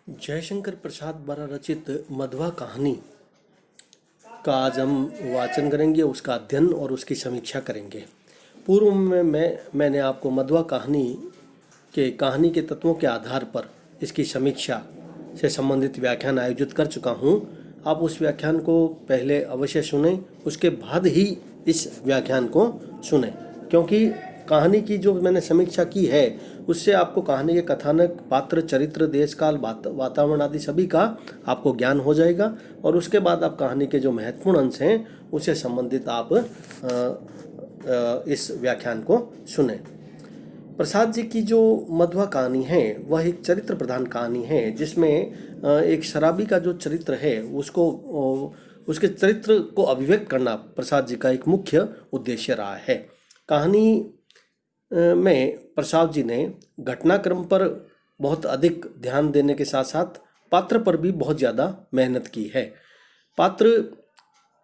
जयशंकर प्रसाद द्वारा रचित मधवा कहानी का आज हम वाचन करेंगे, उसका अध्ययन और उसकी समीक्षा करेंगे। पूर्व में मैंने आपको मधवा कहानी के तत्वों के आधार पर इसकी समीक्षा से संबंधित व्याख्यान आयोजित कर चुका हूँ। आप उस व्याख्यान को पहले अवश्य सुनें, उसके बाद ही इस व्याख्यान को सुनें, क्योंकि कहानी की जो मैंने समीक्षा की है उससे आपको कहानी के कथानक, पात्र, चरित्र, देश काल, वातावरण आदि सभी का आपको ज्ञान हो जाएगा और उसके बाद आप कहानी के जो महत्वपूर्ण अंश हैं उससे संबंधित आप इस व्याख्यान को सुने। प्रसाद जी की जो मधवा कहानी है वह एक चरित्र प्रधान कहानी है, जिसमें एक शराबी का जो चरित्र है उसके चरित्र को अभिव्यक्त करना प्रसाद जी का एक मुख्य उद्देश्य रहा है। कहानी में प्रसाद जी ने घटनाक्रम पर बहुत अधिक ध्यान देने के साथ साथ पात्र पर भी बहुत ज़्यादा मेहनत की है। पात्र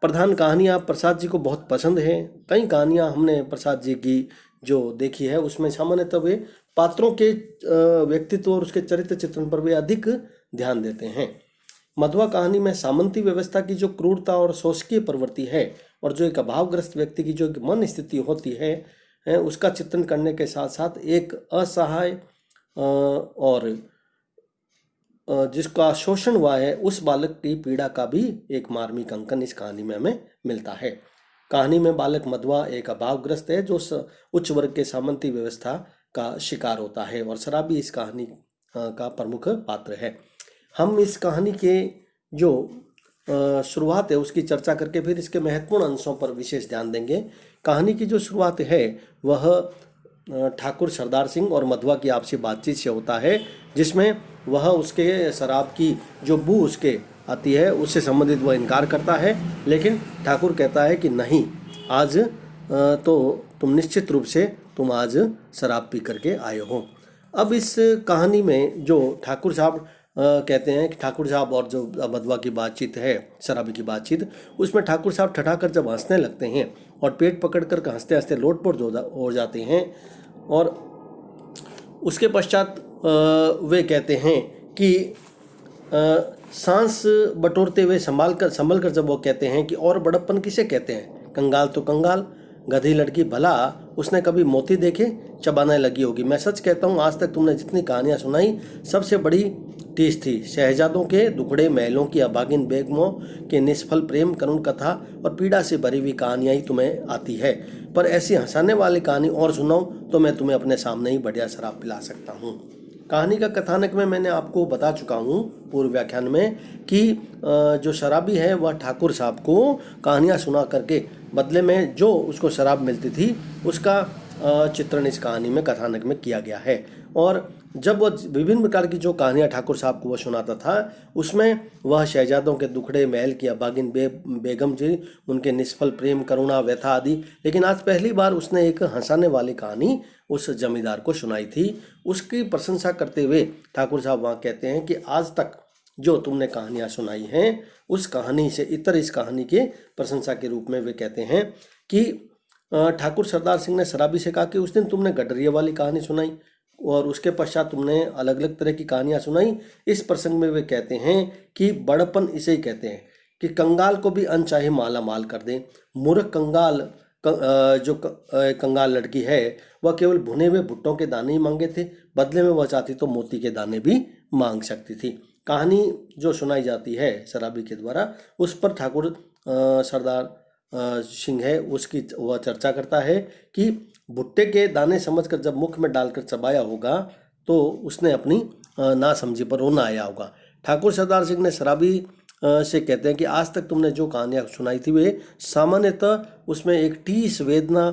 प्रधान कहानियाँ प्रसाद जी को बहुत पसंद है। कई कहानियाँ हमने प्रसाद जी की जो देखी है उसमें सामान्यतः वे पात्रों के व्यक्तित्व और उसके चरित्र चित्रण पर वे अधिक ध्यान देते हैं। मधवा कहानी में सामंती व्यवस्था की जो क्रूरता और शोषकीय प्रवृत्ति है और जो एक अभावग्रस्त व्यक्ति की जो एक मन स्थिति होती है उसका चित्रण करने के साथ साथ एक असहाय और जिसका शोषण हुआ है उस बालक की पीड़ा का भी एक मार्मिक अंकन इस कहानी में हमें मिलता है। कहानी में बालक मधवा एक अभावग्रस्त है जो उच्च वर्ग के सामंती व्यवस्था का शिकार होता है और शराबी इस कहानी का प्रमुख पात्र है। हम इस कहानी के जो शुरुआत है उसकी चर्चा करके फिर इसके महत्वपूर्ण अंशों पर विशेष ध्यान देंगे। कहानी की जो शुरुआत है वह ठाकुर सरदार सिंह और मधवा की आपसी बातचीत से होता है, जिसमें वह उसके शराब की जो बू उसके आती है उससे संबंधित वह इनकार करता है, लेकिन ठाकुर कहता है कि नहीं, आज तो तुम निश्चित रूप से तुम आज शराब पी करके आए हो। अब इस कहानी में जो ठाकुर साहब कहते हैं कि ठाकुर साहब और जो मधवा की बातचीत है, शराबी की बातचीत, उसमें ठाकुर साहब ठठाकर जब हंसने लगते हैं और पेट पकड़कर हंसते हंसते लोटपोट हो जाते हैं और उसके पश्चात वे कहते हैं कि सांस बटोरते हुए संभल कर जब वो कहते हैं कि और बड़प्पन किसे कहते हैं, कंगाल तो कंगाल, गधी लड़की, भला उसने कभी मोती देखे, चबाने लगी होगी। मैं सच कहता हूँ, आज तक तुमने जितनी कहानियाँ सुनाई सबसे बड़ी टीस थी। शहजादों के दुखड़े महलों की अभागिन बेगमों के निष्फल प्रेम, करुण कथा और पीड़ा से भरी हुई कहानियाँ ही तुम्हें आती है, पर ऐसी हंसाने वाली कहानी और सुनाओ तो मैं तुम्हें अपने सामने ही बढ़िया शराब पिला सकता हूँ। कहानी का कथानक में मैंने आपको बता चुका हूँ पूर्व व्याख्यान में कि जो शराबी है वह ठाकुर साहब को कहानियाँ सुना करके बदले में जो उसको शराब मिलती थी उसका चित्रण इस कहानी में कथानक में किया गया है। और जब वह विभिन्न प्रकार की जो कहानियाँ ठाकुर साहब को वह सुनाता था उसमें वह शहजादों के दुखड़े महल की अभागिन बेगम जी, उनके निष्फल प्रेम, करुणा, व्यथा आदि, लेकिन आज पहली बार उसने एक हंसाने वाली कहानी उस जमींदार को सुनाई थी। उसकी प्रशंसा करते हुए ठाकुर साहब वहाँ कहते हैं कि आज तक जो तुमने कहानियाँ सुनाई हैं उस कहानी से इतर इस कहानी के प्रशंसा के रूप में वे कहते हैं कि ठाकुर सरदार सिंह ने शराबी से कहा कि उस दिन तुमने गडरिया वाली कहानी सुनाई और उसके पश्चात तुमने अलग अलग तरह की कहानियाँ सुनाई। इस प्रसंग में वे कहते हैं कि बड़प्पन इसे ही कहते हैं कि कंगाल को भी अनचाहे माला माल कर दें। मूर्ख कंगाल जो कंगाल लड़की है वह केवल भुने हुए भुट्टों के दाने ही मांगे थे, बदले में वह चाहती तो मोती के दाने भी मांग सकती थी। कहानी जो सुनाई जाती है शराबी के द्वारा उस पर ठाकुर सरदार सिंह है उसकी वह चर्चा करता है कि भुट्टे के दाने समझकर जब मुख में डालकर चबाया होगा तो उसने अपनी नासमझी पर रोना आया होगा। ठाकुर सरदार सिंह ने शराबी से कहते हैं कि आज तक तुमने जो कहानियाँ सुनाई थी वे सामान्यतः उसमें एक टीस वेदना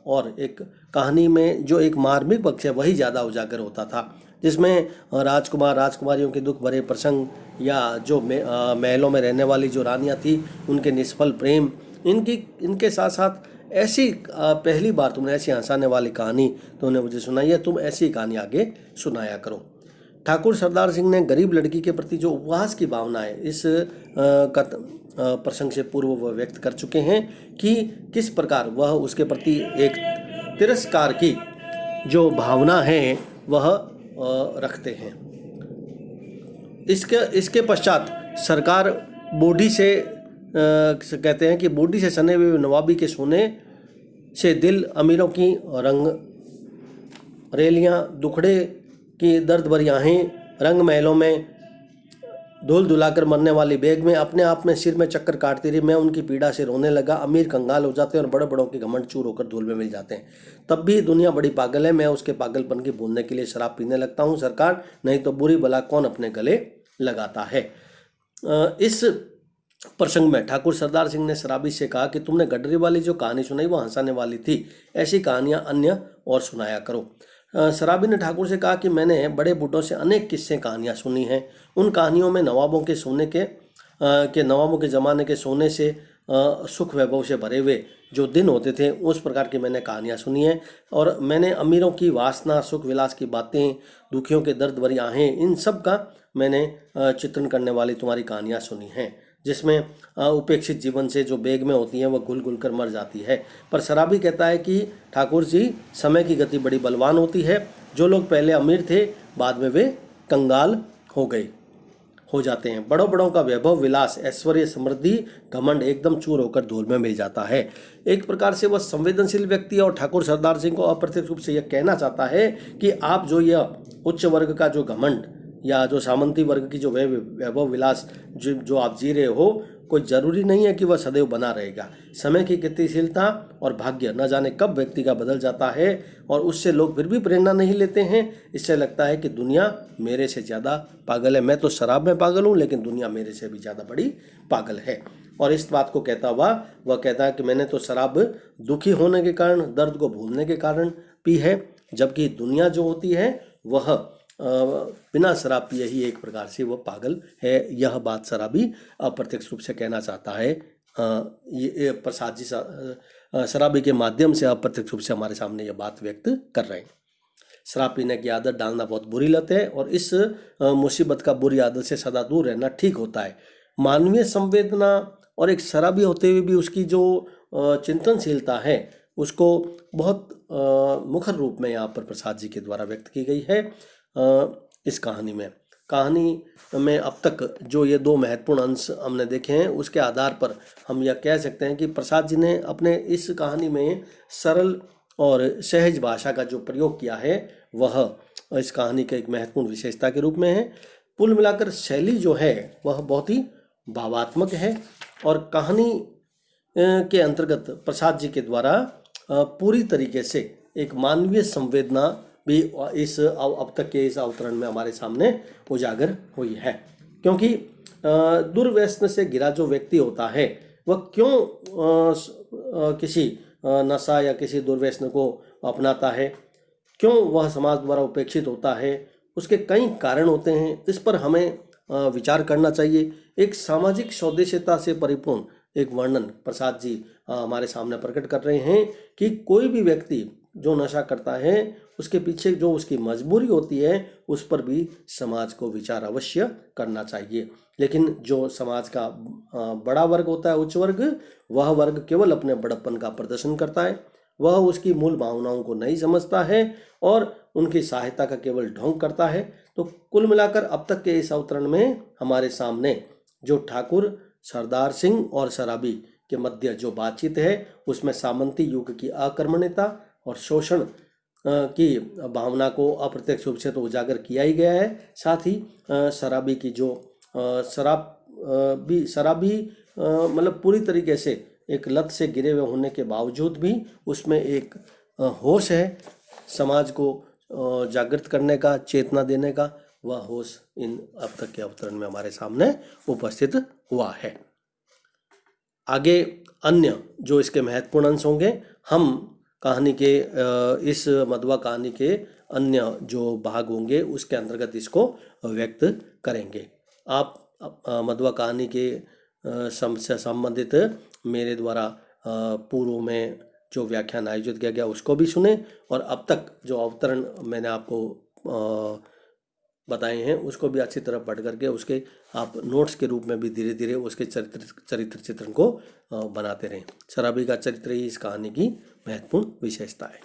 और एक कहानी में जो एक मार्मिक पक्ष है वही ज़्यादा उजागर होता था, जिसमें राजकुमार राजकुमारियों के दुख भरे प्रसंग या जो महलों में रहने वाली जो रानियाँ थी उनके निष्फल प्रेम, इनके साथ साथ ऐसी पहली बार तुमने ऐसी हंसाने वाली कहानी तुमने मुझे सुनाई है, तुम ऐसी कहानी आगे सुनाया करो। ठाकुर सरदार सिंह ने गरीब लड़की के प्रति जो उपहास की भावना है इस प्रसंग से पूर्व वह व्यक्त कर चुके हैं कि किस प्रकार वह उसके प्रति एक तिरस्कार की जो भावना है वह रखते हैं। इसके पश्चात सरकार बूढ़ी से कहते हैं कि बूढ़ी से सने हुए नवाबी के सोने से दिल, अमीरों की रंग रेलियां, दुखड़े की दर्द भरी आहें, रंग महलों में धूल धुलाकर मरने वाली बेग में अपने आप में सिर में चक्कर काटती रही। मैं उनकी पीड़ा से रोने लगा। अमीर कंगाल हो जाते हैं और बड़े बड़ों के घमंड चूर होकर धूल में मिल जाते हैं। तब भी दुनिया बड़ी पागल है। मैं उसके पागलपन की भूलने के लिए शराब पीने लगता हूँ सरकार, नहीं तो बुरी भला कौन अपने गले लगाता है। इस प्रसंग में ठाकुर सरदार सिंह ने शराबी से कहा कि तुमने गडरी वाली जो कहानी सुनाई वो हंसाने वाली थी, ऐसी कहानियां अन्य और सुनाया करो। शराबी ने ठाकुर से कहा कि मैंने बड़े बूढ़ों से अनेक किस्से कहानियाँ सुनी हैं। उन कहानियों में नवाबों के सोने के नवाबों के ज़माने के सोने से सुख वैभव से भरे हुए जो दिन होते थे उस प्रकार की मैंने कहानियाँ सुनी हैं। और मैंने अमीरों की वासना, सुख विलास की बातें, दुखियों के दर्द भरी आहें, इन सब का मैंने चित्रण करने वाली तुम्हारी कहानियाँ सुनी हैं, जिसमें उपेक्षित जीवन से जो बेग में होती हैं वह घुल घुल कर मर जाती है। पर शराबी कहता है कि ठाकुर जी, समय की गति बड़ी बलवान होती है। जो लोग पहले अमीर थे बाद में वे कंगाल हो जाते हैं। बड़ों बड़ों का वैभव, विलास, ऐश्वर्य, समृद्धि, घमंड एकदम चूर होकर धूल में मिल जाता है। एक प्रकार से वह संवेदनशील व्यक्ति और ठाकुर सरदार सिंह को अप्रत्यक्ष रूप से यह कहना चाहता है कि आप जो यह उच्च वर्ग का जो घमंड या जो सामंती वर्ग की जो वैभव विलास जो आप जी रहे हो, कोई ज़रूरी नहीं है कि वह सदैव बना रहेगा। समय की गतिशीलता और भाग्य न जाने कब व्यक्ति का बदल जाता है और उससे लोग फिर भी प्रेरणा नहीं लेते हैं। इससे लगता है कि दुनिया मेरे से ज़्यादा पागल है। मैं तो शराब में पागल हूँ, लेकिन दुनिया मेरे से भी ज़्यादा बड़ी पागल है। और इस बात को कहता हुआ वह कहता है कि मैंने तो शराब दुखी होने के कारण, दर्द को भूलने के कारण पी है, जबकि दुनिया जो होती है वह बिना शराब पिए ही एक प्रकार से वो पागल है। यह बात शराबी अप्रत्यक्ष रूप से कहना चाहता है। ये प्रसाद जी शराबी के माध्यम से अप्रत्यक्ष रूप से हमारे सामने यह बात व्यक्त कर रहे हैं। शराब पीने की आदत डालना बहुत बुरी लत है और इस मुसीबत का बुरी आदत से सदा दूर रहना ठीक होता है। मानवीय संवेदना और एक शराबी होते हुए भी उसकी जो चिंतनशीलता है उसको बहुत मुखर रूप में यहाँ पर प्रसाद जी के द्वारा व्यक्त की गई है। इस कहानी में अब तक जो ये दो महत्वपूर्ण अंश हमने देखे हैं उसके आधार पर हम यह कह सकते हैं कि प्रसाद जी ने अपने इस कहानी में सरल और सहज भाषा का जो प्रयोग किया है वह इस कहानी का एक महत्वपूर्ण विशेषता के रूप में है। कुल मिलाकर शैली जो है वह बहुत ही भावात्मक है और कहानी के अंतर्गत प्रसाद जी के द्वारा पूरी तरीके से एक मानवीय संवेदना भी इस अब तक के इस अवतरण में हमारे सामने उजागर हुई है। क्योंकि दुर्व्यसन से घिरा जो व्यक्ति होता है वह क्यों किसी नशा या किसी दुर्व्यसन को अपनाता है, क्यों वह समाज द्वारा उपेक्षित होता है, उसके कई कारण होते हैं। इस पर हमें विचार करना चाहिए। एक सामाजिक सौदेश्यता से परिपूर्ण एक वर्णन प्रसाद जी हमारे सामने प्रकट कर रहे हैं कि कोई भी व्यक्ति जो नशा करता है उसके पीछे जो उसकी मजबूरी होती है उस पर भी समाज को विचार अवश्य करना चाहिए। लेकिन जो समाज का बड़ा वर्ग होता है, उच्च वर्ग, वह वर्ग केवल अपने बड़प्पन का प्रदर्शन करता है। वह उसकी मूल भावनाओं को नहीं समझता है और उनकी सहायता का केवल ढोंग करता है। तो कुल मिलाकर अब तक के इस अवतरण में हमारे सामने जो ठाकुर सरदार सिंह और शराबी के मध्य जो बातचीत है उसमें सामंती युग की आक्रमण्यता और शोषण की भावना को अप्रत्यक्ष रूप से तो उजागर किया ही गया है। साथ ही शराबी की जो शराबी मतलब पूरी तरीके से एक लत से गिरे हुए होने के बावजूद भी उसमें एक होश है समाज को जागृत करने का, चेतना देने का। वह होश इन अब तक के अवतरण में हमारे सामने उपस्थित हुआ है। आगे अन्य जो इसके महत्वपूर्ण अंश होंगे हम कहानी के इस मधुआ कहानी के अन्य जो भाग होंगे उसके अंतर्गत इसको व्यक्त करेंगे। आप मधुआ कहानी के से संबंधित मेरे द्वारा पूर्व में जो व्याख्यान आयोजित किया गया उसको भी सुने और अब तक जो अवतरण मैंने आपको बताए हैं उसको भी अच्छी तरह पढ़ करके उसके आप नोट्स के रूप में भी धीरे धीरे उसके चरित्र चित्रण को बनाते रहें। शराबी का चरित्र ही इस कहानी की महत्वपूर्ण विशेषता है।